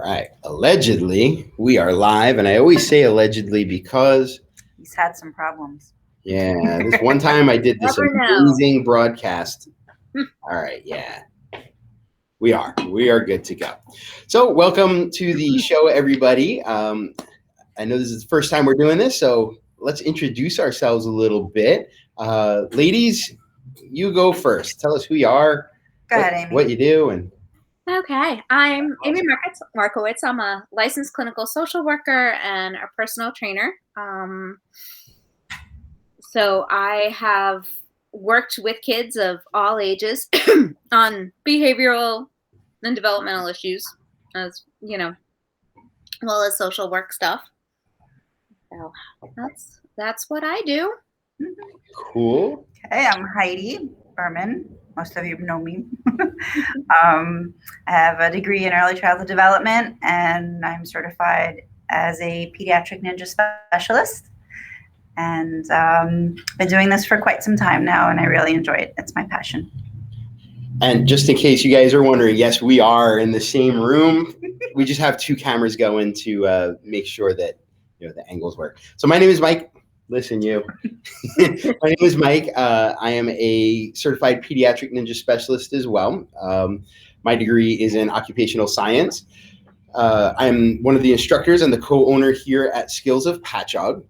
All right. Allegedly, we are live. And I always say allegedly because he's had some problems. Yeah, this one time I did this amazing broadcast. All right. Yeah, we are good to go. So welcome to the show, everybody. I know this is the first time we're doing this, so let's introduce ourselves a little bit. Ladies, you go first. Tell us who you are, Go ahead, Amy. What you do, and Okay, I'm Amy Markowitz. I'm a licensed clinical social worker and a personal trainer. So I have worked with kids of all ages on behavioral and developmental issues, as well as social work stuff. So that's what I do. Cool. Okay, I'm Heidi Burmann. Most of you know me. I have a degree in early childhood development, and I'm certified as a pediatric ninja specialist. And been doing this for quite some time now, and I really enjoy it. It's my passion. And just in case you guys are wondering, yes, we are in the same room. We just have two cameras going to make sure that the angles work. So my name is Mike. Listen, you. My name is Mike. I am a certified pediatric ninja specialist as well. My degree is in occupational science. I'm one of the instructors and the co-owner here at SKILLZ of Patchogue.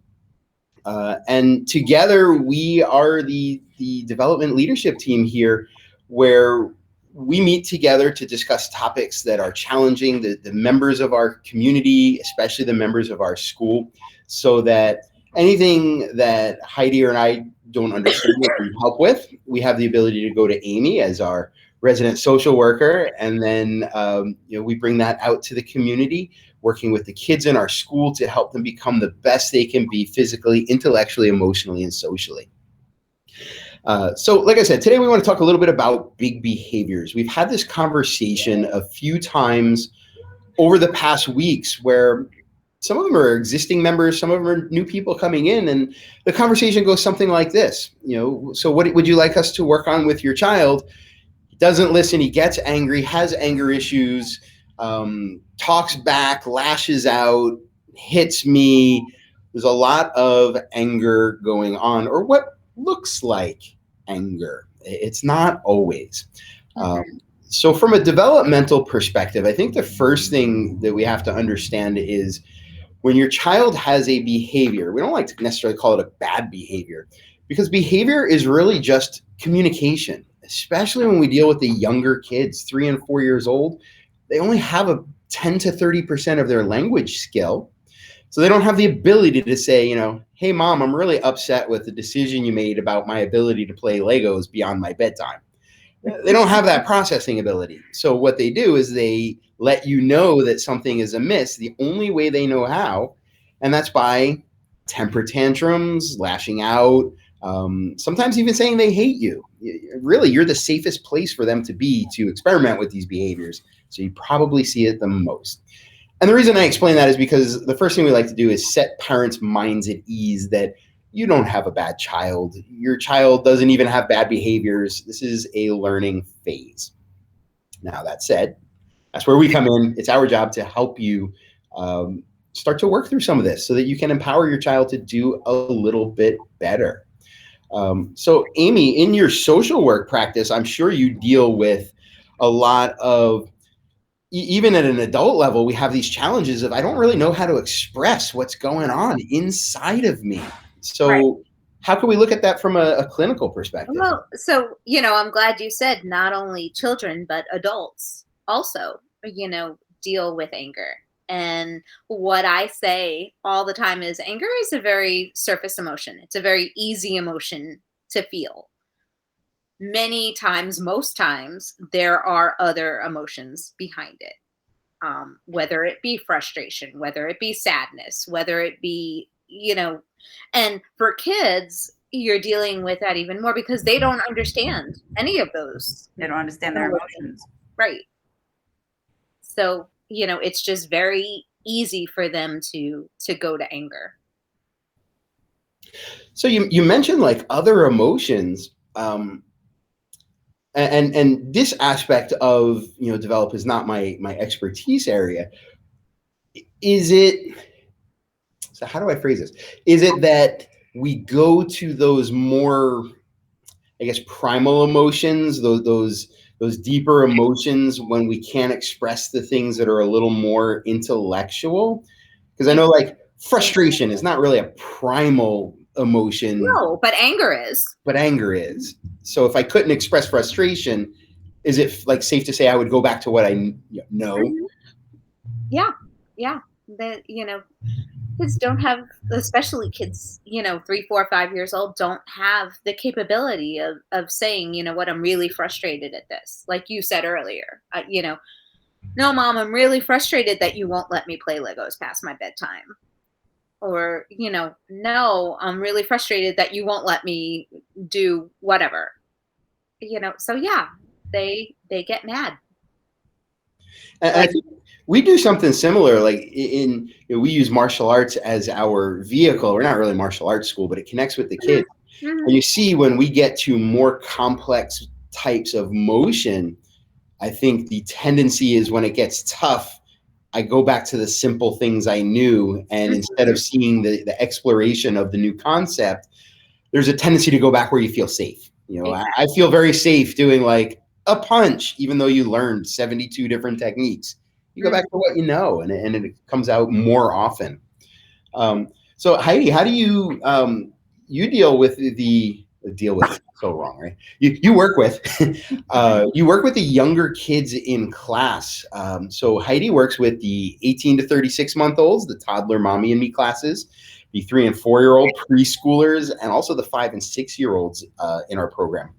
And together we are the development leadership team here, where we meet together to discuss topics that are challenging the members of our community, especially the members of our school, so that anything that Heidi or I don't understand or can help with, we have the ability to go to Amy as our resident social worker, and then we bring that out to the community, working with the kids in our school to help them become the best they can be physically, intellectually, emotionally, and socially. So like I said, today we want to talk a little bit about big behaviors. We've had this conversation a few times over the past weeks where some of them are existing members, some of them are new people coming in, and the conversation goes something like this. So what would you like us to work on with your child? He doesn't listen, he gets angry, has anger issues, talks back, lashes out, hits me. There's a lot of anger going on, or what looks like anger. It's not always. So from a developmental perspective, I think the first thing that we have to understand is when your child has a behavior, we don't like to necessarily call it a bad behavior, because behavior is really just communication, especially when we deal with the younger kids, 3 and 4 years old. They only have a 10 to 30% of their language skill. So they don't have the ability to say, hey, Mom, I'm really upset with the decision you made about my ability to play Legos beyond my bedtime. They don't have that processing ability. So what they do is they let you know that something is amiss the only way they know how, and that's by temper tantrums, lashing out, sometimes even saying they hate you. Really, you're the safest place for them to be to experiment with these behaviors, so you probably see it the most. And the reason I explain that is because the first thing we like to do is set parents' minds at ease that you don't have a bad child. Your child doesn't even have bad behaviors. This is a learning phase. Now, that said, that's where we come in. It's our job to help you start to work through some of this so that you can empower your child to do a little bit better. So, Amy, in your social work practice, I'm sure you deal with a lot of, even at an adult level, we have these challenges of I don't really know how to express what's going on inside of me. So right. How can we look at that from a clinical perspective? Well, so, I'm glad you said not only children, but adults also, deal with anger. And what I say all the time is anger is a very surface emotion. It's a very easy emotion to feel. Many times, most times, there are other emotions behind it, whether it be frustration, whether it be sadness, whether it be, and for kids, you're dealing with that even more because they don't understand any of those. They don't understand their emotions. Right. So, it's just very easy for them to go to anger. So you mentioned like other emotions, and this aspect of develop is not my expertise area, is it, so how do I phrase this? Is it that we go to those more, I guess, primal emotions, those deeper emotions when we can't express the things that are a little more intellectual? Because I know like frustration is not really a primal emotion. No, but anger is. But anger is. So if I couldn't express frustration, is it like safe to say I would go back to what I know? Mm-hmm. Yeah. That, kids don't have, especially kids, 3, 4, 5 years old, don't have the capability of saying, what, I'm really frustrated at this. Like you said earlier, no, Mom, I'm really frustrated that you won't let me play Legos past my bedtime. Or, no, I'm really frustrated that you won't let me do whatever. So yeah, they get mad. And I think we do something similar. Like we use martial arts as our vehicle. We're not really martial arts school, but it connects with the kids. Mm-hmm. And you see, when we get to more complex types of motion, I think the tendency is when it gets tough, I go back to the simple things I knew. And instead of seeing the exploration of the new concept, there's a tendency to go back where you feel safe. Exactly. I feel very safe doing like a punch, even though you learned 72 different techniques. You go back to what you know, and it comes out more often. So Heidi, how do you deal with deal with so wrong, right? You work with you work with the younger kids in class. So Heidi works with the 18 to 36-month-olds, the toddler mommy and me classes, the 3 and 4-year-old preschoolers, and also the 5 and 6-year-olds in our program.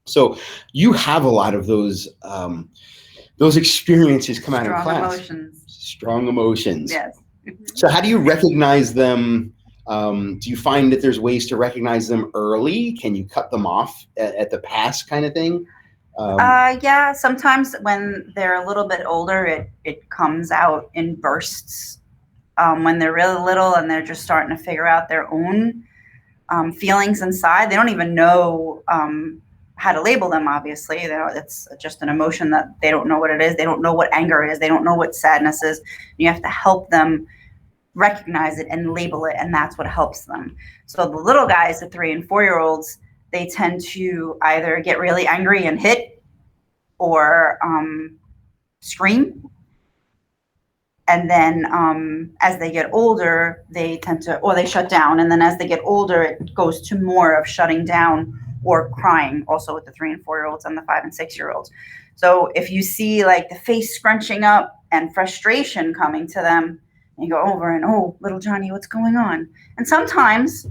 So you have a lot of those experiences come out in class. Strong emotions. Yes. So how do you recognize them? Do you find that there's ways to recognize them early? Can you cut them off at the pass kind of thing? Yeah, sometimes when they're a little bit older, it comes out in bursts. When they're really little and they're just starting to figure out their own feelings inside, they don't even know how to label them. Obviously, it's just an emotion that they don't know what it is. They don't know what anger is. They don't know what sadness is. You have to help them recognize it and label it, and that's what helps them. So the little guys, the 3 and 4-year-olds, they tend to either get really angry and hit, or scream. And then as they get older, they tend to, or they shut down. And then as they get older, it goes to more of shutting down or crying, also with the 3 and 4-year-olds and the 5 and 6-year-olds. So if you see like the face scrunching up and frustration coming to them, and you go over and, oh, little Johnny, what's going on? And sometimes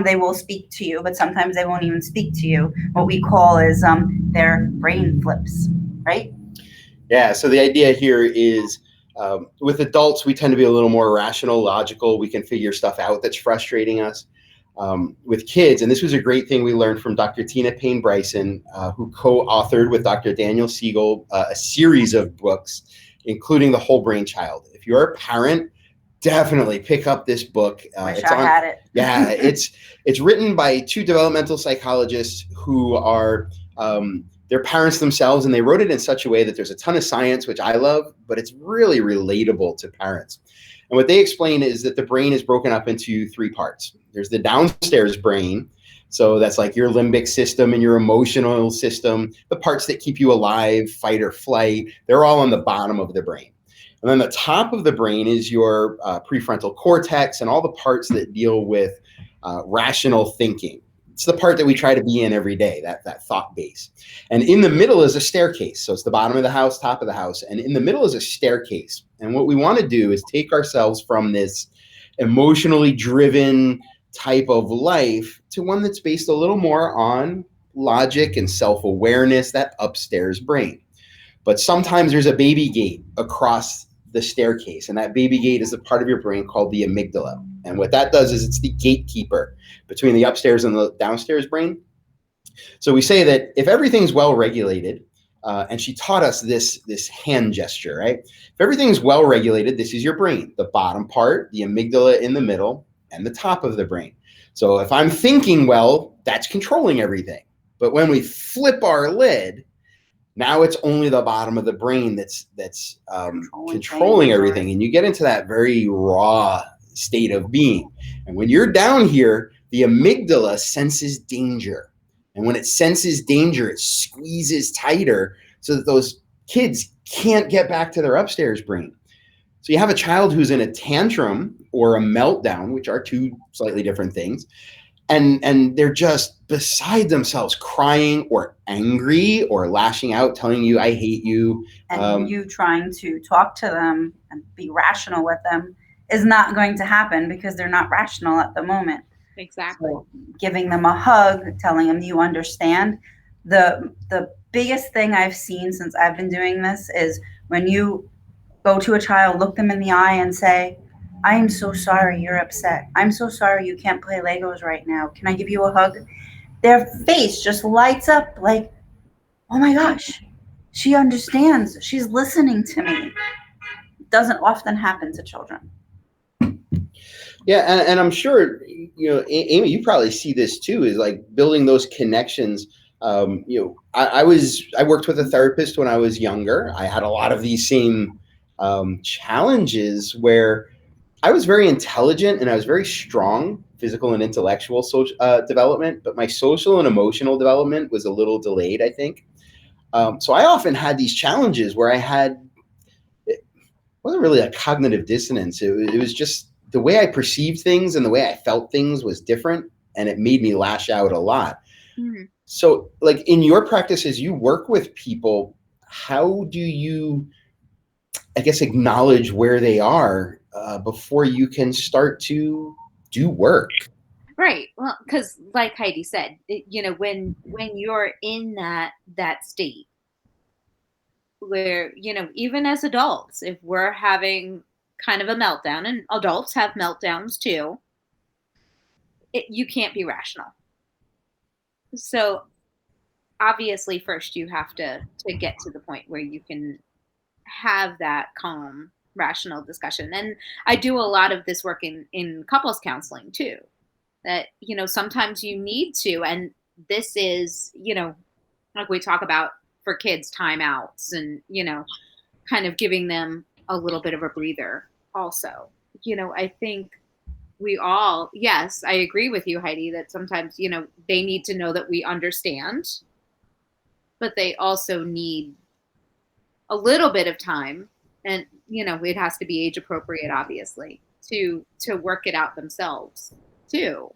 they will speak to you, but sometimes they won't even speak to you. What we call is their brain flips, right? Yeah, so the idea here is with adults, we tend to be a little more rational, logical. We can figure stuff out that's frustrating us. With kids, and this was a great thing we learned from Dr. Tina Payne Bryson, who co-authored with Dr. Daniel Siegel a series of books, including The Whole Brain Child. If you're a parent, definitely pick up this book. Wish I had it. Yeah, it's written by 2 developmental psychologists who are they're parents themselves, and they wrote it in such a way that there's a ton of science, which I love, but it's really relatable to parents. And what they explain is that the brain is broken up into 3 parts. There's the downstairs brain. So that's like your limbic system and your emotional system, the parts that keep you alive, fight or flight. They're all on the bottom of the brain. And then the top of the brain is your prefrontal cortex and all the parts that deal with rational thinking. It's the part that we try to be in every day, that thought base. And in the middle is a staircase. So it's the bottom of the house, top of the house. And in the middle is a staircase. And what we want to do is take ourselves from this emotionally driven type of life to one that's based a little more on logic and self-awareness, that upstairs brain. But sometimes there's a baby gate across the staircase, and that baby gate is a part of your brain called the amygdala. And what that does is it's the gatekeeper between the upstairs and the downstairs brain. So we say that if everything's well regulated, and she taught us this hand gesture, right? If everything's well regulated, this is your brain, the bottom part, the amygdala in the middle, and the top of the brain. So if I'm thinking well, that's controlling everything. But when we flip our lid, Now it's only the bottom of the brain that's controlling everything. And you get into that very raw state of being. And when you're down here, the amygdala senses danger. And when it senses danger, it squeezes tighter so that those kids can't get back to their upstairs brain. So you have a child who's in a tantrum or a meltdown, which are two slightly different things. And they're just beside themselves, crying or angry or lashing out, telling you, I hate you. And you trying to talk to them and be rational with them is not going to happen because they're not rational at the moment. Exactly. So giving them a hug, telling them you understand. The biggest thing I've seen since I've been doing this is when you go to a child, look them in the eye and say, I am so sorry you're upset. I'm so sorry you can't play Legos right now. Can I give you a hug? Their face just lights up like, oh my gosh, she understands. She's listening to me. It doesn't often happen to children. Yeah, and I'm sure, Amy, you probably see this too, is like building those connections. I worked with a therapist when I was younger. I had a lot of these same challenges where I was very intelligent and I was very strong, physical and intellectual development, but my social and emotional development was a little delayed, I think. So I often had these challenges where it wasn't really a cognitive dissonance. It was just the way I perceived things and the way I felt things was different, and it made me lash out a lot. Mm-hmm. So like in your practice, as you work with people, how do you, I guess, acknowledge where they are before you can start to do work? Right. Well, because like Heidi said, when you're in that state where, even as adults, if we're having kind of a meltdown, and adults have meltdowns too, you can't be rational. So obviously first you have to get to the point where you can have that calm, rational discussion. And I do a lot of this work in couples counseling too, that, sometimes you need to, and this is, like we talk about for kids, timeouts and, kind of giving them a little bit of a breather also. I think we all, yes, I agree with you, Heidi, that sometimes, they need to know that we understand, but they also need a little bit of time, and, it has to be age appropriate, obviously, to work it out themselves too.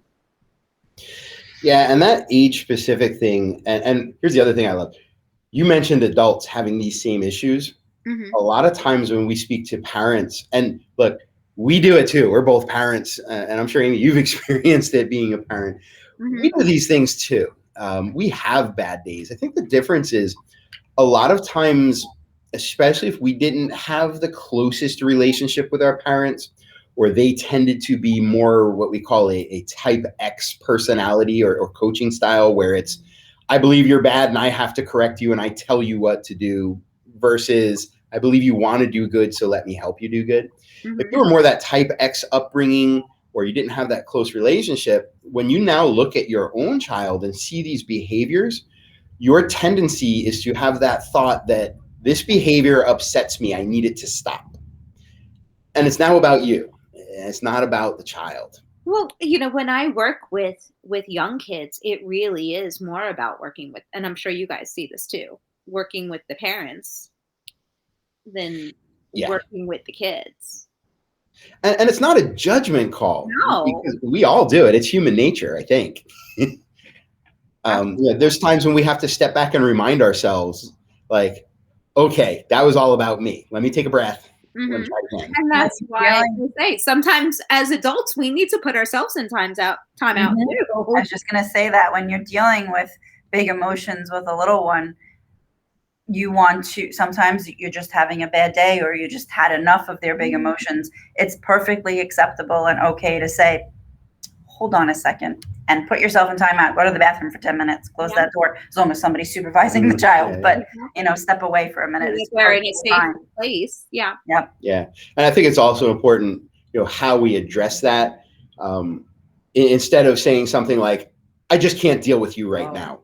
Yeah. And that age specific thing. And here's the other thing I love. You mentioned adults having these same issues. Mm-hmm. A lot of times when we speak to parents, and look, we do it too. We're both parents, and I'm sure, Amy, you've experienced it being a parent. Mm-hmm. We do these things too. We have bad days. I think the difference is a lot of times, especially if we didn't have the closest relationship with our parents, or they tended to be more what we call a type X personality or coaching style, where it's, I believe you're bad and I have to correct you and I tell you what to do, versus I believe you want to do good, so let me help you do good. Mm-hmm. If you were more that type X upbringing, or you didn't have that close relationship, when you now look at your own child and see these behaviors, your tendency is to have that thought that this behavior upsets me, I need it to stop. And it's now about you. It's not about the child. Well, when I work with young kids, it really is more about working with, and I'm sure you guys see this too, working with the parents than working with the kids. And it's not a judgment call. No. Because we all do it. It's human nature, I think. There's times when we have to step back and remind ourselves, like, okay, that was all about me. Let me take a breath. Mm-hmm. And that's why I say sometimes as adults, we need to put ourselves in time out mm-hmm. too. I was just going to say that when you're dealing with big emotions with a little one, you want to, sometimes you're just having a bad day, or you just had enough of their big emotions. It's perfectly acceptable and okay to say, hold on a second, and put yourself in timeout. Go to the bathroom for 10 minutes. Close that door, as long as somebody's supervising the child. But step away for a minute. It's where in a safe place. Yeah. Yep. Yeah, and I think it's also important, how we address that. Instead of saying something like, "I just can't deal with you right now,"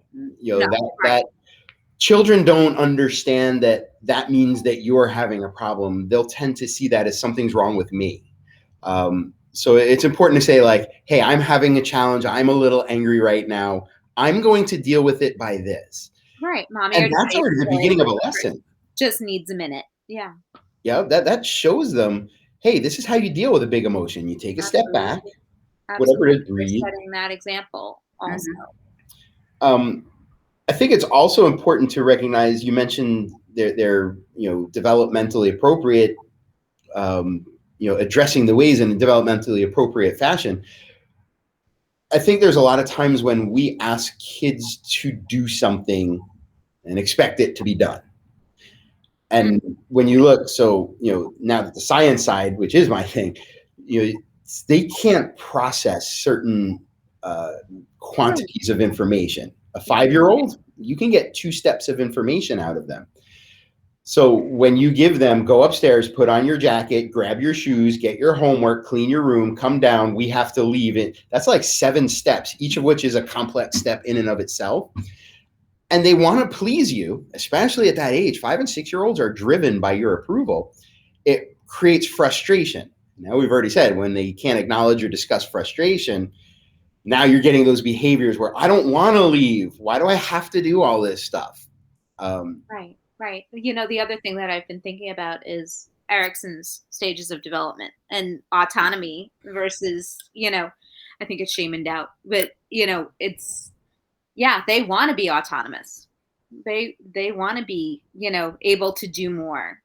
children don't understand that that means that you're having a problem. They'll tend to see that as something's wrong with me. So it's important to say, like, hey, I'm having a challenge. I'm a little angry right now. I'm going to deal with it by this. Right. Mommy And that's already the beginning of a lesson. Just needs a minute. Yeah. Yeah, that shows them, hey, this is how you deal with a big emotion. You take a step back, whatever it is, breathe. Setting that example also. I think it's also important to recognize, you mentioned they're developmentally appropriate, addressing the ways in a developmentally appropriate fashion. I think there's a lot of times when we ask kids to do something and expect it to be done. And when you look, now that the science side, which is my thing, they can't process certain quantities of information. A 5-year-old, you can get 2 steps of information out of them. So when you give them, go upstairs, put on your jacket, grab your shoes, get your homework, clean your room, come down, we have to leave it. That's like 7 steps, each of which is a complex step in and of itself. And they want to please you, especially at that age. 5- and 6-year-olds are driven by your approval. It creates frustration. Now, we've already said, when they can't acknowledge or discuss frustration, now you're getting those behaviors where I don't want to leave. Why do I have to do all this stuff? Right. The other thing that I've been thinking about is Erikson's stages of development and autonomy versus, I think it's shame and doubt, but, it's, they want to be autonomous. They want to be, able to do more,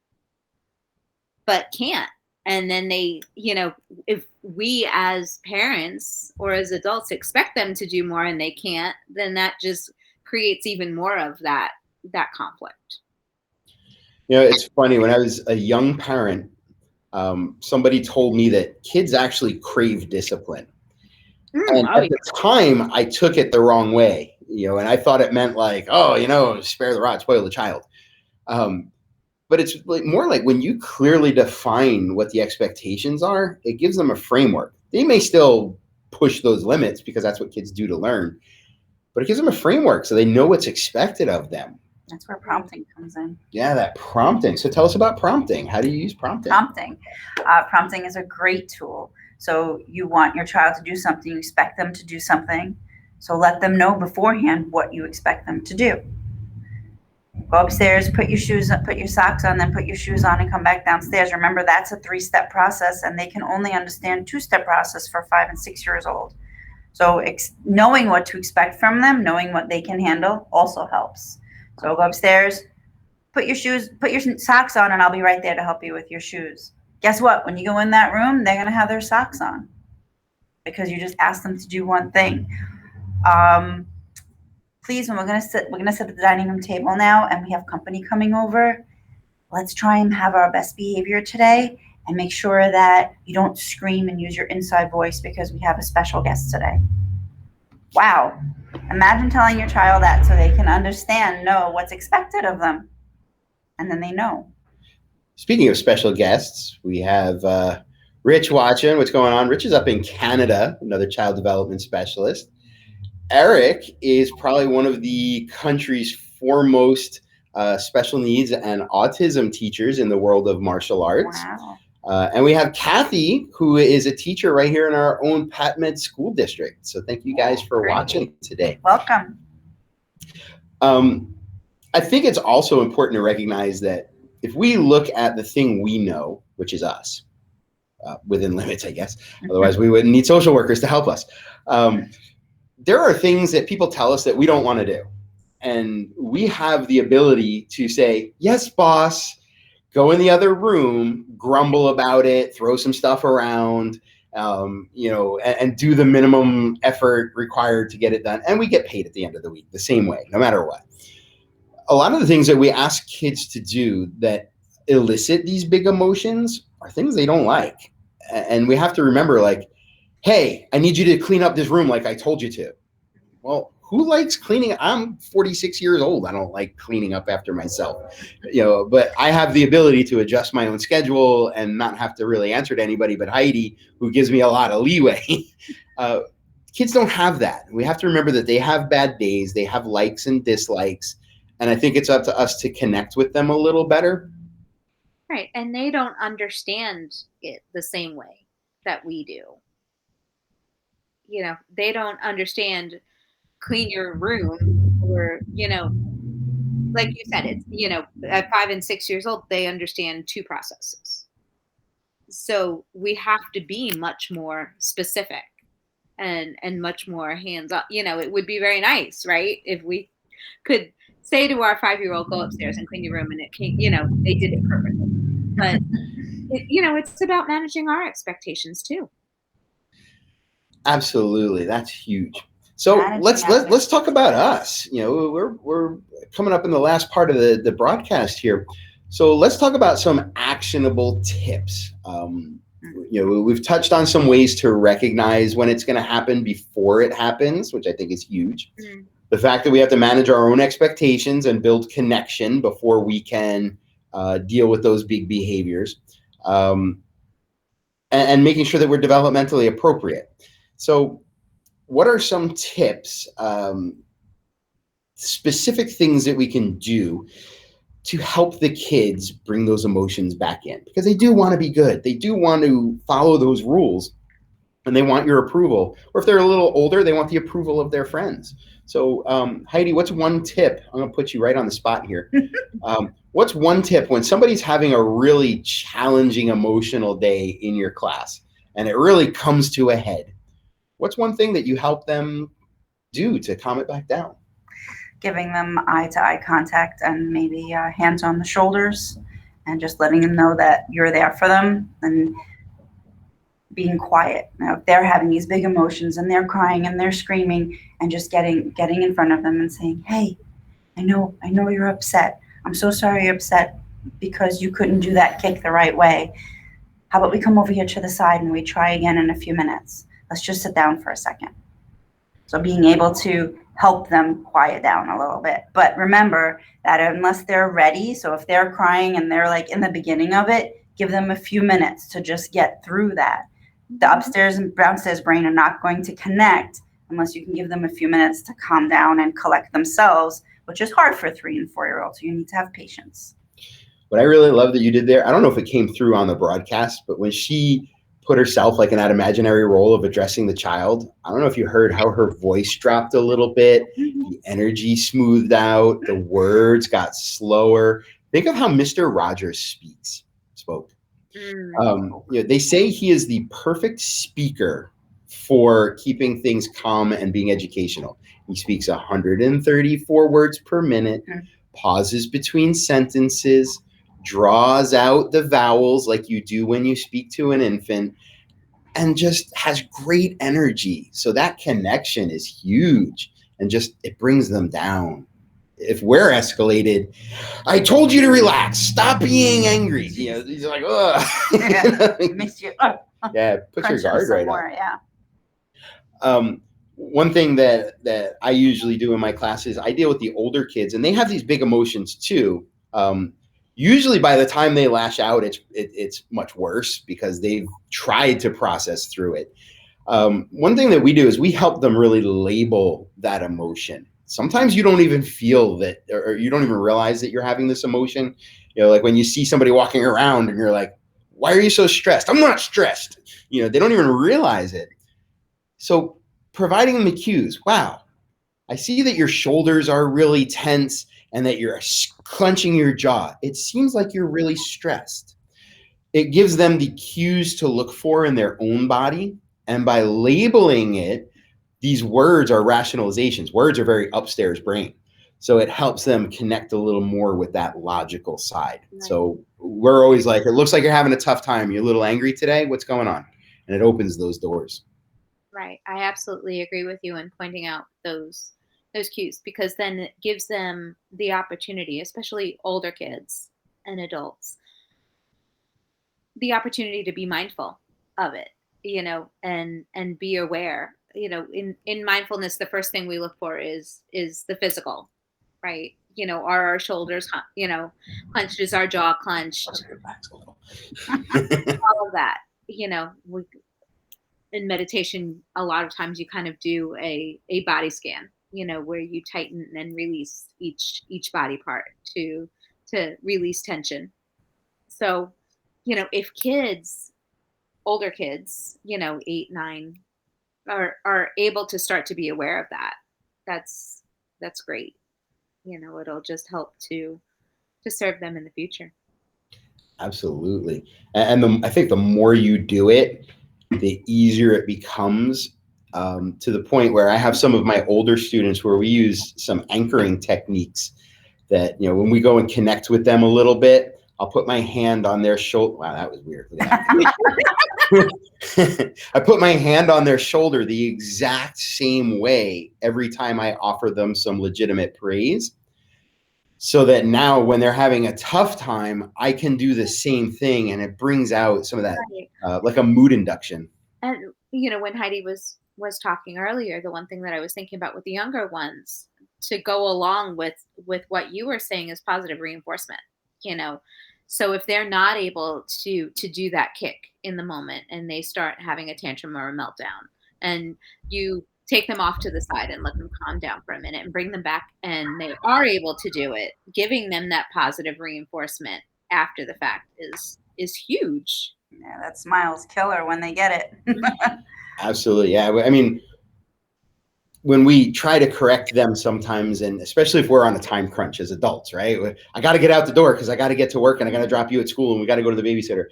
but can't. And then they, if we as parents or as adults expect them to do more and they can't, then that just creates even more of that conflict. It's funny, when I was a young parent, somebody told me that kids actually crave discipline. And at the time, I took it the wrong way, and I thought it meant like, spare the rod, spoil the child. But it's more like when you clearly define what the expectations are, it gives them a framework. They may still push those limits because that's what kids do to learn, but it gives them a framework so they know what's expected of them. That's where prompting comes in. Yeah, that prompting. So tell us about prompting. How do you use prompting? Prompting is a great tool. So you want your child to do something, you expect them to do something. So let them know beforehand what you expect them to do. Go upstairs, put your socks on, then put your shoes on and come back downstairs. Remember, that's a 3-step process, and they can only understand 2-step process for 5 and 6 years old. So knowing what to expect from them, knowing what they can handle also helps. So go upstairs, put your socks on, and I'll be right there to help you with your shoes. Guess what? When you go in that room, they're going to have their socks on because you just asked them to do one thing. Please, when we're going to sit at the dining room table now and we have company coming over, let's try and have our best behavior today and make sure that you don't scream and use your inside voice because we have a special guest today. Wow. Imagine telling your child that so they can know what's expected of them. And then they know. Speaking of special guests, we have Rich watching. What's going on? Rich is up in Canada, another child development specialist. Eric is probably one of the country's foremost special needs and autism teachers in the world of martial arts. Wow. And we have Kathy, who is a teacher right here in our own PatMed school district. So thank you guys for watching today. Welcome. I think it's also important to recognize that if we look at the thing we know, which is us, within limits, I guess, otherwise we wouldn't need social workers to help us. There are things that people tell us that we don't want to do. And we have the ability to say, yes, boss, go in the other room, grumble about it, throw some stuff around, and do the minimum effort required to get it done. And we get paid at the end of the week the same way, no matter what. A lot of the things that we ask kids to do that elicit these big emotions are things they don't like. And we have to remember, like, hey, I need you to clean up this room like I told you to. Well, who likes cleaning? I'm 46 years old. I don't like cleaning up after myself, but I have the ability to adjust my own schedule and not have to really answer to anybody but Heidi, who gives me a lot of leeway. Kids don't have that. We have to remember that they have bad days. They have likes and dislikes, And I think it's up to us to connect with them a little better. Right. And they don't understand it the same way that we do. They don't understand clean your room, or, like you said, it's, at 5 and 6 years old, they understand two processes. So we have to be much more specific and much more hands on. It would be very nice, right, if we could say to our 5-year-old, go upstairs and clean your room, and it came, they did it perfectly. But it's about managing our expectations too. Absolutely, that's huge. So let's talk about us. We're coming up in the last part of the broadcast here. So let's talk about some actionable tips. We've touched on some ways to recognize when it's going to happen before it happens, which I think is huge. Mm. The fact that we have to manage our own expectations and build connection before we can deal with those big behaviors, and making sure that we're developmentally appropriate. So what are some tips, specific things that we can do to help the kids bring those emotions back in? Because they do want to be good. They do want to follow those rules, and they want your approval. Or if they're a little older, they want the approval of their friends. So Heidi, what's one tip? I'm going to put you right on the spot here. What's one tip when somebody's having a really challenging emotional day in your class and it really comes to a head? What's one thing that you help them do to calm it back down? Giving them eye-to-eye contact and maybe hands on the shoulders, and just letting them know that you're there for them, and being quiet. Now, if they're having these big emotions and they're crying and they're screaming, and just getting in front of them and saying, hey, I know you're upset. I'm so sorry you're upset because you couldn't do that kick the right way. How about we come over here to the side and we try again in a few minutes? Let's just sit down for a second. So being able to help them quiet down a little bit. But remember that unless they're ready, so if they're crying and they're like in the beginning of it, give them a few minutes to just get through that. The upstairs and downstairs brain are not going to connect unless you can give them a few minutes to calm down and collect themselves, which is hard for 3 and 4-year-olds. So you need to have patience. What I really love that you did there, I don't know if it came through on the broadcast, but when she put herself like in that imaginary role of addressing the child, I don't know if you heard how her voice dropped a little bit, the energy smoothed out, the words got slower. Think of how Mr. Rogers spoke. They say he is the perfect speaker for keeping things calm and being educational. He speaks 134 words per minute, pauses between sentences, draws out the vowels like you do when you speak to an infant, and just has great energy. So that connection is huge, and just it brings them down. If we're escalated, I told you to relax, stop being angry. He's like, ugh. It makes you yeah, put your guard right up. Yeah. One thing that I usually do in my classes, I deal with the older kids, and they have these big emotions too. Usually by the time they lash out, it's much worse because they've tried to process through it. One thing that we do is we help them really label that emotion. Sometimes you don't even feel that, or you don't even realize that you're having this emotion. Like when you see somebody walking around and you're like, why are you so stressed? I'm not stressed. They don't even realize it. So providing them the cues. Wow, I see that your shoulders are really tense and that you're clenching your jaw. It seems like you're really stressed. It gives them the cues to look for in their own body. And by labeling it, these words are rationalizations. Words are very upstairs brain. So it helps them connect a little more with that logical side. Right. So we're always like, it looks like you're having a tough time. You're a little angry today. What's going on? And it opens those doors. Right. I absolutely agree with you in pointing out those cues, because then it gives them the opportunity, especially older kids and adults, the opportunity to be mindful of it, and be aware. In mindfulness, the first thing we look for is the physical, right? Are our shoulders, clenched? Is our jaw clenched? All of that, in meditation, a lot of times you kind of do a body scan, where you tighten and release each body part to release tension. So, if older kids, 8, 9, are able to start to be aware of that, that's great. It'll just help to serve them in the future. Absolutely. And I think the more you do it, the easier it becomes, to the point where I have some of my older students where we use some anchoring techniques that, when we go and connect with them a little bit, I'll put my hand on their shoulder. Wow, that was weird. Look at that. I put my hand on their shoulder the exact same way every time I offer them some legitimate praise. So that now when they're having a tough time, I can do the same thing, and it brings out some of that, like a mood induction. And, when Heidi was talking earlier, the one thing that I was thinking about with the younger ones, to go along with what you were saying, is positive reinforcement, So if they're not able to do that kick in the moment, and they start having a tantrum or a meltdown, and you take them off to the side and let them calm down for a minute and bring them back, and they are able to do it, giving them that positive reinforcement after the fact is huge. Yeah, that smile's killer when they get it. Absolutely. Yeah. I mean, when we try to correct them sometimes, and especially if we're on a time crunch as adults, right? I got to get out the door because I got to get to work, and I got to drop you at school, and we got to go to the babysitter.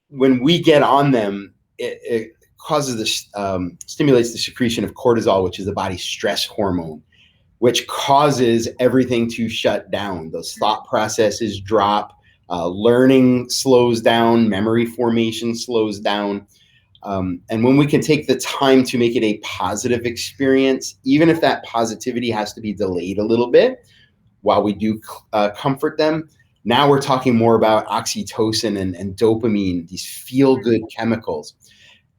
When we get on them, it causes this, stimulates the secretion of cortisol, which is the body's stress hormone, which causes everything to shut down. Those thought processes drop, learning slows down, memory formation slows down. And when we can take the time to make it a positive experience, even if that positivity has to be delayed a little bit while we do comfort them, now we're talking more about oxytocin and dopamine, these feel-good chemicals.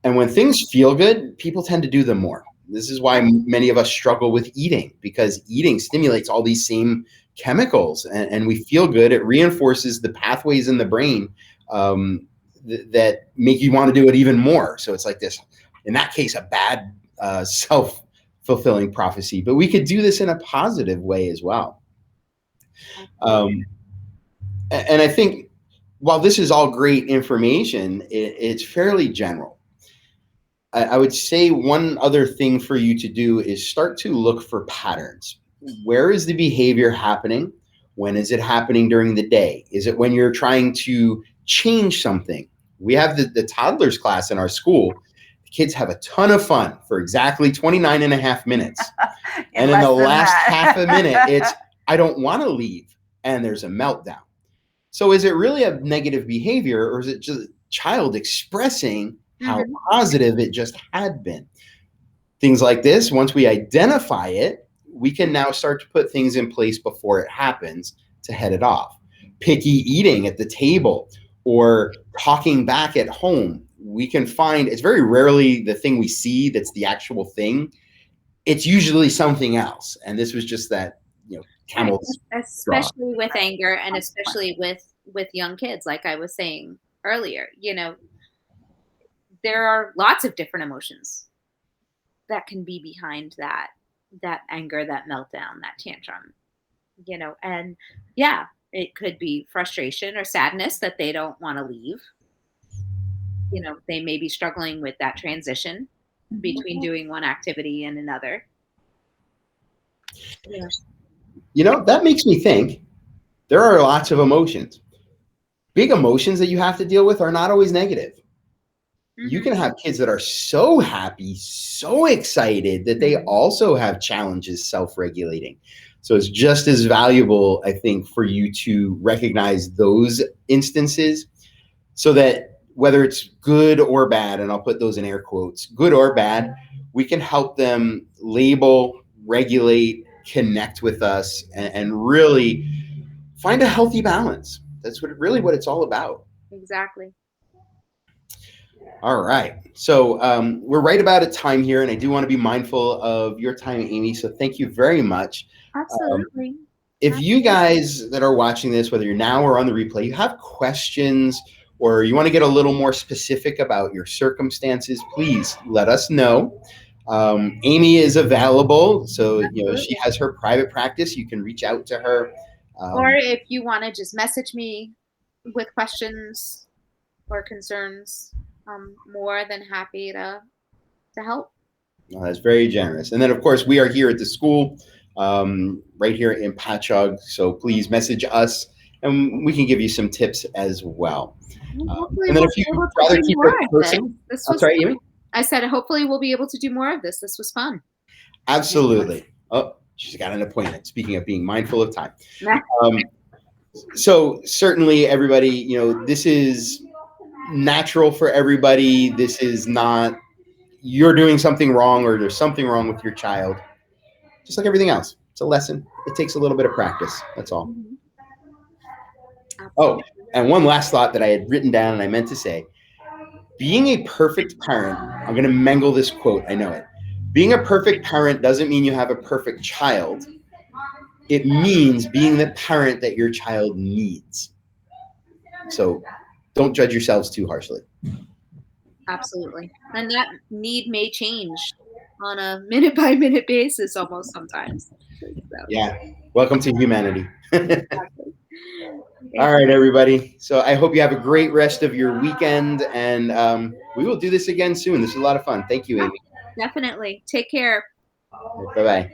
And when things feel good, people tend to do them more. This is why many of us struggle with eating, because eating stimulates all these same chemicals, and we feel good. It reinforces the pathways in the brain that make you want to do it even more. So it's like this, in that case, a bad self-fulfilling prophecy. But we could do this in a positive way as well. And I think while this is all great information, it's fairly general. I would say one other thing for you to do is start to look for patterns. Where is the behavior happening? When is it happening during the day? Is it when you're trying to change something? We have the toddlers class in our school. The kids have a ton of fun for exactly 29 and a half minutes. And in the last half a minute, it's, I don't want to leave. And there's a meltdown. So is it really a negative behavior, or is it just a child expressing how positive it just had been? Things like this, once we identify it, we can now start to put things in place before it happens to head it off. Picky eating at the table or talking back at home. We can find, it's very rarely the thing we see that's the actual thing. It's usually something else. And this was just that, camel's especially with anger, and especially with young kids, like I was saying earlier, there are lots of different emotions that can be behind that anger, that meltdown, that tantrum, and yeah, it could be frustration or sadness that they don't want to leave. They may be struggling with that transition between doing one activity and another. That makes me think there are lots of emotions. Big emotions that you have to deal with are not always negative. You can have kids that are so happy, so excited that they also have challenges self-regulating. So it's just as valuable, I think, for you to recognize those instances so that whether it's good or bad, and I'll put those in air quotes, good or bad, we can help them label, regulate, connect with us, and really find a healthy balance. That's what it's all about. Exactly. All right. So we're right about at time here, and I do want to be mindful of your time, Amy. So thank you very much. Absolutely. If you guys that are watching this, whether you're now or on the replay, you have questions or you want to get a little more specific about your circumstances, please let us know. Amy is available, so you know she Absolutely. has her private practice. You can reach out to her. Or if you want to just message me with questions or concerns, I'm more than happy to help. That's very generous. And then, of course, we are here at the school, right here in Patchogue. So please message us, and we can give you some tips as well. Hopefully And then we'll if be you'd able to rather do keep more it of this. personal, This I'm was sorry, fun. Amy? I said hopefully we'll be able to do more of this. This was fun. Absolutely. Oh, she's got an appointment. Speaking of being mindful of time. So certainly everybody, you know, this is natural for everybody. This is not, you're doing something wrong or there's something wrong with your child. Just like everything else. It's a lesson. It takes a little bit of practice. That's all. Mhm. Oh, and one last thought that I had written down and I meant to say. Being a perfect parent, I'm going to mangle this quote. I know it. Being a perfect parent doesn't mean you have a perfect child. It means being the parent that your child needs. So don't judge yourselves too harshly. Absolutely. And that need may change on a minute by minute basis almost sometimes. So, Yeah. Welcome to humanity. exactly. All right, everybody. So I hope you have a great rest of your weekend, and we will do this again soon. This is a lot of fun. Thank you, Amy. Definitely. Take care. Bye-bye.